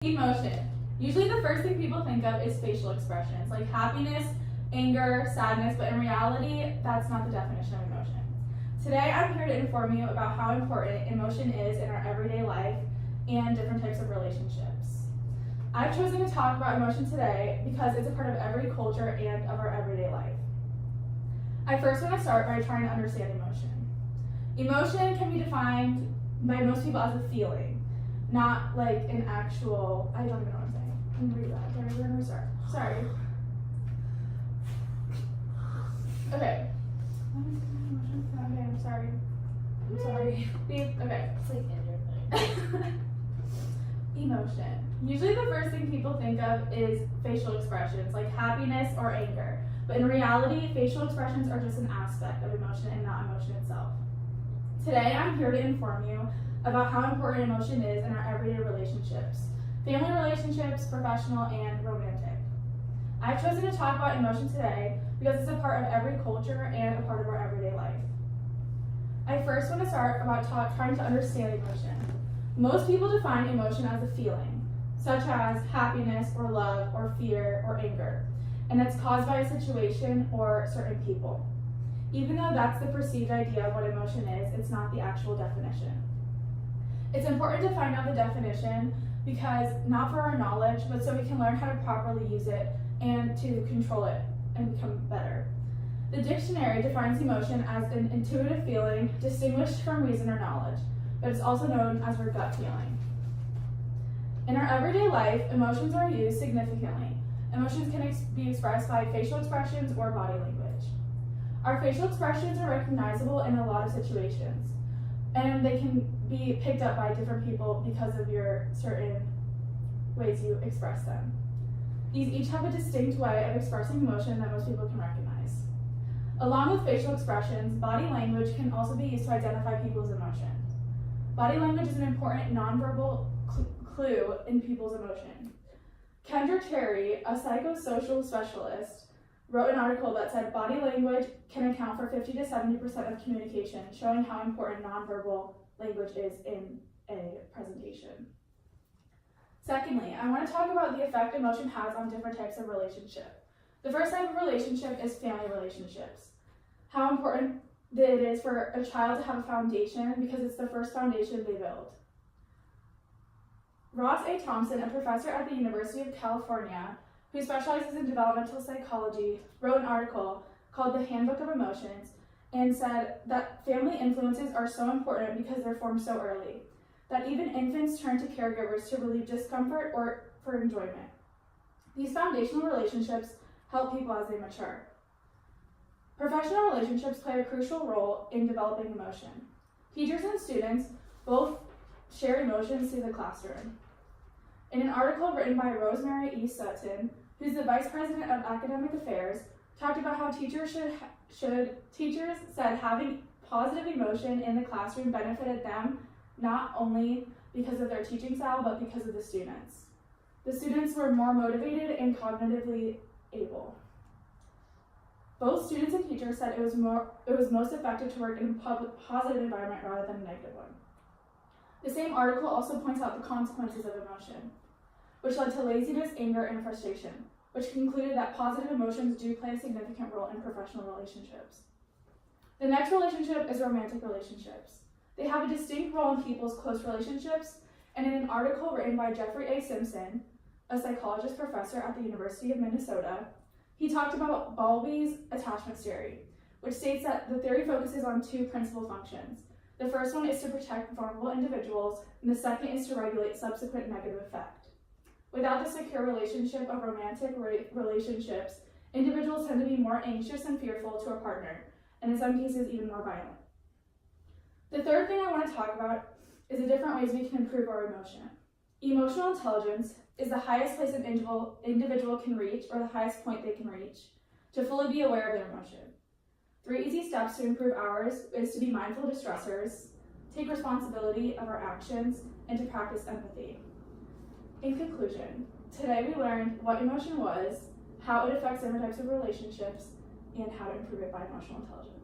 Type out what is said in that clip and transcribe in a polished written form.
Emotion. Usually the first thing people think of is facial expressions, like happiness, anger, sadness, but in reality, that's not the definition of emotion. Today, I'm here to inform you about how important emotion is in our everyday life and different types of relationships. I've chosen to talk about emotion today because it's a part of every culture and of our everyday life. I first want to start by trying to understand emotion. Emotion can be defined by most people as a feeling, not like an actual, I don't even know what I'm saying. Let me read that. We're going to start. Sorry. Okay. Okay, I'm sorry. Okay. It's like Andrew. Emotion. Usually the first thing people think of is facial expressions, like happiness or anger. But in reality, facial expressions are just an aspect of emotion and not emotion itself. Today, I'm here to inform you about how important emotion is in our everyday relationships, family relationships, professional, and romantic. I've chosen to talk about emotion today because it's a part of every culture and a part of our everyday life. I first want to start about trying to understand emotion. Most people define emotion as a feeling, such as happiness or love or fear or anger, and it's caused by a situation or certain people. Even though that's the perceived idea of what emotion is, it's not the actual definition. It's important to find out the definition because not for our knowledge, but so we can learn how to properly use it and to control it and become better. The dictionary defines emotion as an intuitive feeling distinguished from reason or knowledge, but it's also known as our gut feeling. In our everyday life, emotions are used significantly. Emotions can be expressed by facial expressions or body language. Our facial expressions are recognizable in a lot of situations, and they can be picked up by different people because of your certain ways you express them. These each have a distinct way of expressing emotion that most people can recognize. Along with facial expressions, body language can also be used to identify people's emotions. Body language is an important nonverbal clue in people's emotion. Kendra Cherry, a psychosocial specialist, wrote an article that said body language can account for 50 to 70% of communication, showing how important nonverbal language is in a presentation. Secondly, I want to talk about the effect emotion has on different types of relationship. The first type of relationship is family relationships. How important it is for a child to have a foundation because it's the first foundation they build. Ross A. Thompson, a professor at the University of California, who specializes in developmental psychology, wrote an article called The Handbook of Emotions and said that family influences are so important because they're formed so early, that even infants turn to caregivers to relieve discomfort or for enjoyment. These foundational relationships help people as they mature. Professional relationships play a crucial role in developing emotion. Teachers and students both share emotions through the classroom. In an article written by Rosemary E. Sutton, who's the Vice President of Academic Affairs, talked about how teachers said having positive emotion in the classroom benefited them not only because of their teaching style, but because of the students. The students were more motivated and cognitively able. Both students and teachers said it was most effective to work in a positive environment rather than a negative one. The same article also points out the consequences of emotion, which led to laziness, anger, and frustration, which concluded that positive emotions do play a significant role in professional relationships. The next relationship is romantic relationships. They have a distinct role in people's close relationships, and in an article written by Jeffrey A. Simpson, a psychologist professor at the University of Minnesota, he talked about Bowlby's attachment theory, which states that the theory focuses on two principal functions. The first one is to protect vulnerable individuals, and the second is to regulate subsequent negative effect. Without the secure relationship of romantic relationships, individuals tend to be more anxious and fearful to a partner, and in some cases even more violent. The third thing I want to talk about is the different ways we can improve our emotion. Emotional intelligence is the highest place an individual can reach, or the highest point they can reach, to fully be aware of their emotion. 3 easy steps to improve ours is to be mindful of stressors, take responsibility of our actions, and to practice empathy. In conclusion, today we learned what emotion was, how it affects different types of relationships, and how to improve it by emotional intelligence.